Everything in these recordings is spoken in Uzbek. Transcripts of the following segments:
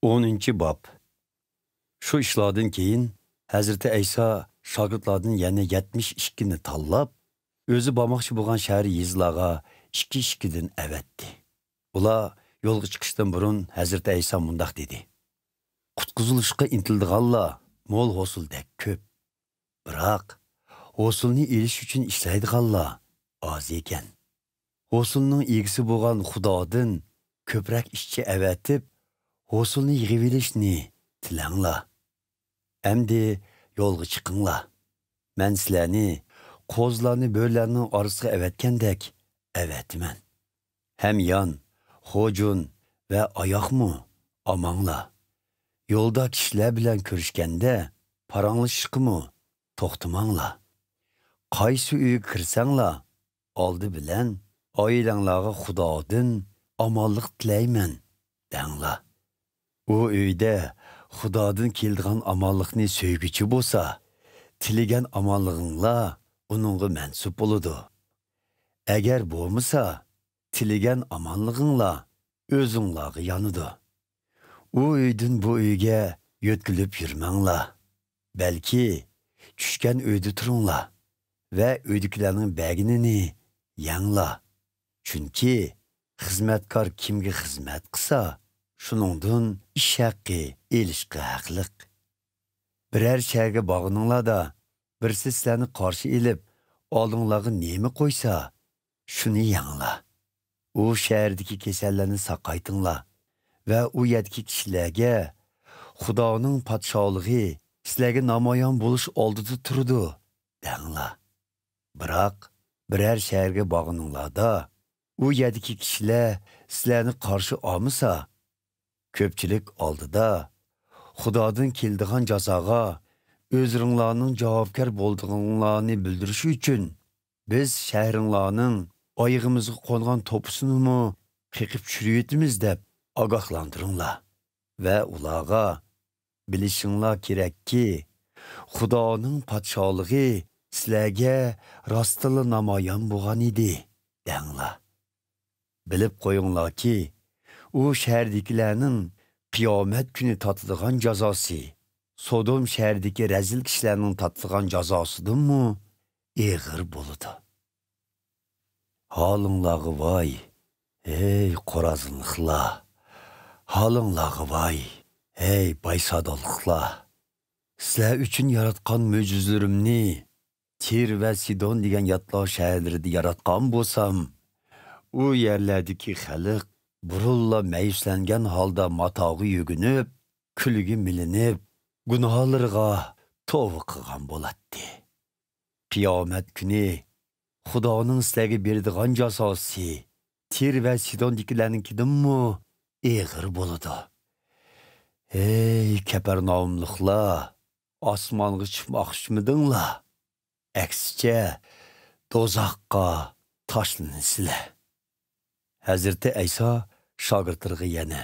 10-ci bab. Şu işlardan keyin Hazreti İsa şagirdlardan yana 72ni tanlab, özü bormoqchi bo'lgan shahar yezlarga ikki-ikkidan avatdi. Ular yo'lga chiqishdan burun Hazreti İsa mundaq dedi: Qutquzilishga intildiganlar mo'l hosuldek ko'p. Biroq hosulni elish uchun ishlaydiganlar oz ekan. Hosulning egisi bo'lgan Xudodan ko'proq ishchi avatib, hosulni yig'ib olishni tilanglar. Endi yo'lga chiqinglar. Men sizlarni qo'zlarni bo'ylarning orasiga avatgandek avatman. Hem yan, hojun ve oyoqmu amanglar. Yo'lda kishilar bilan ko'rishganda paranglashishqimi to'xtamanglar. Qaysi uyga kirsanglar, oldi bilan oilanglarga Xudodan omonlik tilayman denglar. O uyda Xudodan keldigan omonlikni so'yguchi bo'lsa, tilagan omonliginglar uningga mansub bo'ladi. Agar bo'lmasa, tilagan omonliginglar o'zinglarga yonidi. O uydan bu uyga yo'tkilib yurmanglar. Balki tushgan uyda turinglar va uydagilarning baginini yanglar. Chunki xizmatkor kimga xizmat qilsa, shuningdan ish haqqi elishga haqliq. Birer shaharga borganinglarda birisi sizlarni qarshi elib, oldinglarga nima qo'ysa, shuni yanglar. U shahardagi kasallarni saqaytinglar va u yerdagi kishilarga Xudoning podshohligi sizlarga namoyon bo'lish oldida turdi denglar. Biroq birer shaharga borganinglarda u yerdagi kishilar sizlarni qarshi olmasa, ko'pchilik oldida Xudodan keldigan jazoga o'zinglarning javobgar bo'lganinglarni bildirish uchun biz shahringlarning oyog'imizga qo'ngan to'pisini qiqib tushirayotimiz deb ogohlantiringlar va ularga bilishinglar kerakki, Xudoning podshohligi sizlarga rostila namoyon bo'lgan edi denglar. Bilib qo'yinglarki, u shahardagilarning qiyomat kuni tatadigan jazosi Sodom shahridagi razil kishilarning tatadigan jazosidanmi og'ir bo'ladi. Halinglarga voy, ey qo'razinliklar! Halinglarga voy, ey baysadolliklar! Sizlar uchun yaratgan mo'jizalarimni Tir va Sidon degan yatlar shaharlarida yaratgan bo'lsam, u yerlardagi xalq burulla mayuslangan holda matog'i yugunib, kulgi milinib, gunohlarga tavba qilgan bo'ladi. Qiyomat kuni Xudoning sizlarga beradigan jazosi Tir va Sidondagilarnikidanmi og'ir bo'ladi. Ey Kapernaumliklar, osmonga chiqmoqchimidinglar? Aksicha do'zaxqa tashlansizlar. Hazreti İsa shogirdlarga yana: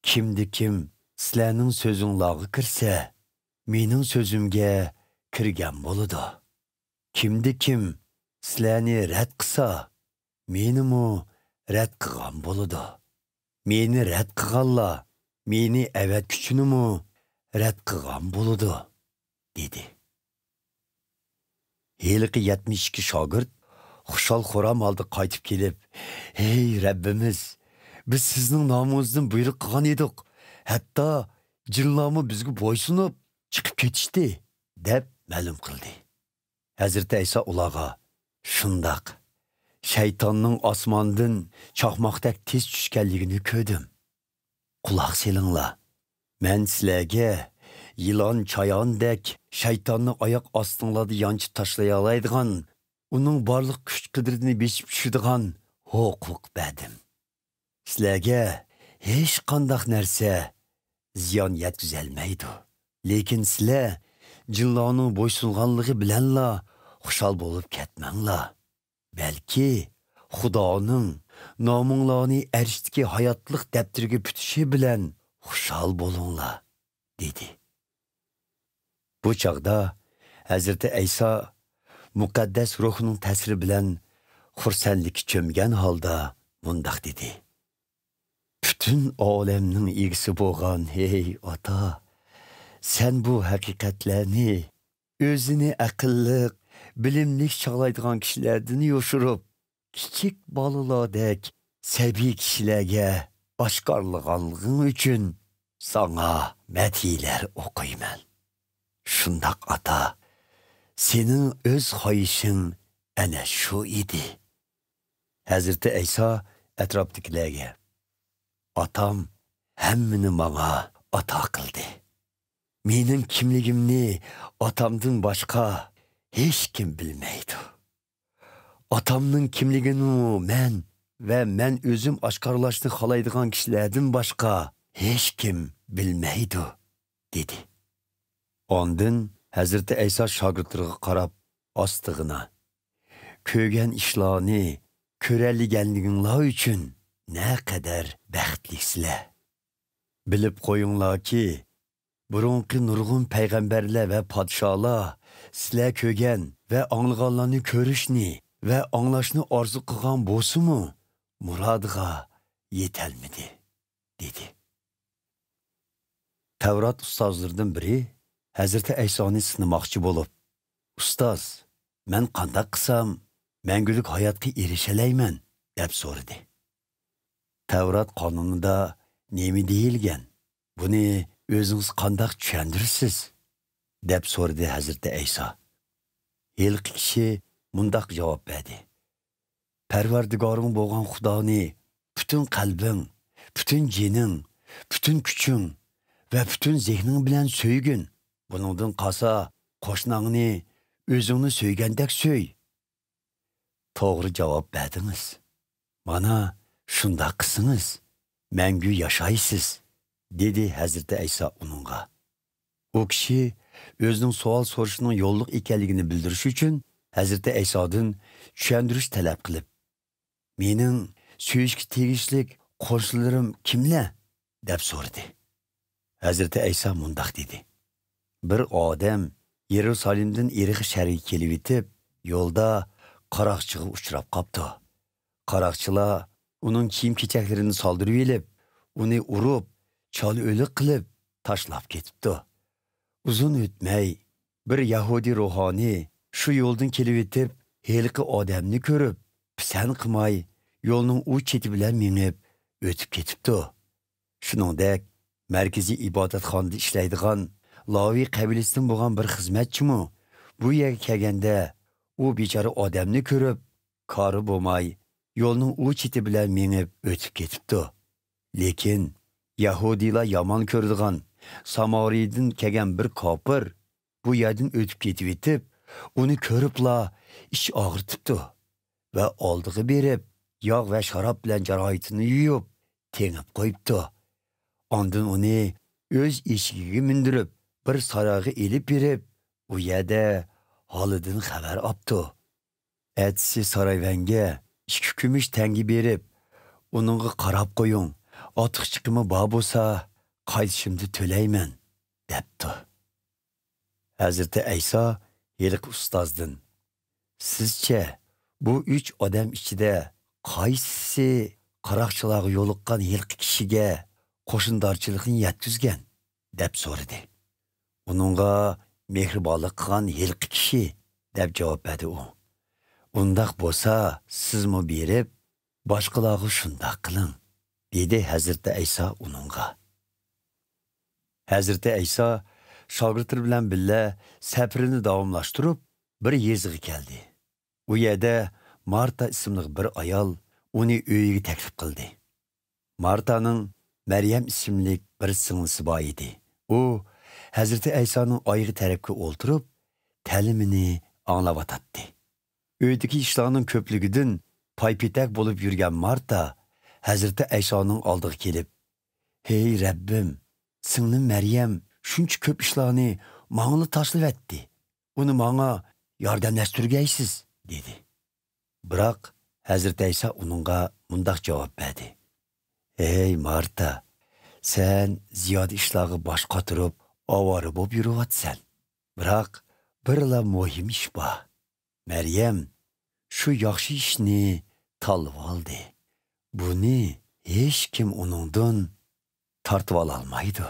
Kimdi-kim sizlarning so'zinglarga kirsa, mening so'zimga kirgan bo'ladi. Kimdi-kim sizlarni rad qilsa, menimi rad qilgan bo'ladi. Meni rad qilganlar meni avatguchunimi rad qilgan bo'ladi, dedi. Heliqi 72 shogird xushal xo'ram holda qaytib kelib, "Ey Rabbimiz, biz sizning nomingizdan buyruq qilgan edik. Hatto jinlarmi bizga bo'ysunib chiqib ketishdi", deb ma'lum qildi. Hazreti İsa ularga: "Shundoq, shaytonning osmondan chaqmoqdek tez tushganligini ko'rdim. Quloq selinglar. Men sizlarga yilon chayondek shaytonni oyoq ostinglarda yonchib tashlay oladigan, uning barliq kuch-qudratini besib tushiradigan huquq berdim. Sizlarga hech qanday narsa ziyon yetkazolmaydi. Lekin sizlar jinlarning bo'ysunganligi bilanla xushal bo'lib ketmanglar. Balki Xudoning nominglarni arshdagi hayotlik daftariga putishi bilan xushal bo'linglar", dedi. Bu chaqda Hazreti İsa muqaddas ruhning ta'siri bilan xursandlik cho'mgan holda mundaq dedi: bütün alemnin egisi bo'lgan hey ota, sen bu haqiqatlarni o'zini aqlli, bilimli chog'laydigan kishilardan yoshirib, kichik bolalardek sabiy kishilarga oshkorlaganliging uchun sana madhiyalar o'qiyman. Shundoq ota, sening o'z xohishing ana shu edi. Hazreti İsa atrofdagilarga: Atam hammani menga ato qildi. Mening kimligimni atamdan boshqa hech kim bilmaydi. Atamning kimligini men o'zim oshkorlashni xohlaydigan kishilardan boshqa hech kim bilmaydi, dedi. Ondan Hazreti İsa shogirdlariga qarab ostig'ina: ko'rgan ishlarni ko'raliganliginglar uchun ne kadar baxtlisizlar. Bilib qo'yinglarki, burunqi nurg'un payg'ambarlar va podsholar sizlar ko'rgan va anglaganlarni ko'rishni va anglashni orzu qilgan bo'lsa-mu, murodiga yetolmadi, dedi. Tavrat ustozlaridan biri Hazreti İsa'ni sınamoqchi bo'lib: "Ustoz, men qanday qilsam mangulik hayotga erishalayman?" deb so'radi. Tavrat qonunida nima deyilgan? Buni o'zingiz qanday tushundirsiz? deb so'radi Hazreti İsa. Ilk kishi mundaq javob berdi: Parvardigoring bo'lgan Xudoni bütün qalbing, bütün jining, bütün kuching va bütün zehning bilan so'ygin. Buningdan qolsa, qo'shningni o'zingni so'ygandek so'y. To'g'ri javob berdingiz. Mana shunday qilsangiz, mangu yashaysiz, dedi Hazreti İsa uningga. O kishi o'zining savol so'rashining yo'lliq ekanligini bildirish uchun Hazreti İsa'dan tushuntirish talab qilib: "Mening so'yishga tegishlik qo'shnilarim kimlar?" deb so'radi. Hazreti İsa mundaq dedi: Bir odam Yerusalimdan Erix shariga kelib yetib, yo'lda qaroqchiga uchrab qopdi. Qaroqchilar uning kiyim-kechaklarini soldirib elib, uni urib, choli o'lik qilib tashlab ketibdi. Uzun o'tmay bir Yahudi ruhoniy shu yo'ldan kelib yetib, heliqi odamni ko'rib, pisand qilmay, yo'lning u cheti bilan minib o'tib ketibdi. Shuningdek, markaziy ibodatxonada ishlaydigan Lavi qabilasidan bo'lgan bir xizmatchimi bu yerga kelganda u bechora odamni ko'rib, kori bo'lmay, yo'lning u cheti bilan minib o'tib ketibdi. Lekin Yahudilar yomon ko'radigan Samariyadan kelgan bir kofir bu yerdan o'tib ketib yetib, uni ko'ribla ish og'ritibdi va oldiga berib, yog' va sharob bilan jarohatini yuyib, tengib qo'yibdi. Ondan uni o'z eshigiga mindirib, bir saroyga elib berib, u yerda holidan xabar olibdi. Atsi saroyvanga 2 kumush tangi berib, uningga qarab qo'ying. Otiq chiqimi bor bo'lsa, qaytishimni to'layman, debdi. Hazreti İsa yeliq ustozdan: "Sizcha bu 3 odam ichida qaysisi qaroqchilarga yo'liqqan yilqi kishiga qo'shindorchilikni yetkazgan?" deb so'radi. Uningga mehribonlik qilgan yilqi kishi deb javob berdi u. Undaq bo'lsa, sizmi berib, boshqalarga shundoq qiling, dedi Hazreti İsa uningga. Hazreti İsa shogirdlar bilan birga safarini davomlashtirib, bir yeziga keldi. U yerda Marta ismli bir ayol uni uyiga taklif qildi. Martaning Maryam ismli bir singlisi bor edi. U Hazreti İsa'nın oyog'i tarafga o'ltirib, ta'limini anglavatdi. Uydagi ishlarning ko'pligidan paypitak bo'lib yurgan Marta Hazreti İsa'nın oldiga kelib: "Hey Rabbim, singlim Maryam shuncha ko'p ishlarni menga tashlavatdi. Uni menga yordamlashtirgaysiz", dedi. Biroq Hazreti İsa uningga mundaq javob berdi: "Hey Marta, sen ziyoda ishlarga bosh qotirib, ovora bo'lib yuriyotsan. Biroq birla muhim ish bor. Maryam shu yaxshi ishni tanlab oldi. Buni hech kim uningdan tortib ololmaydi.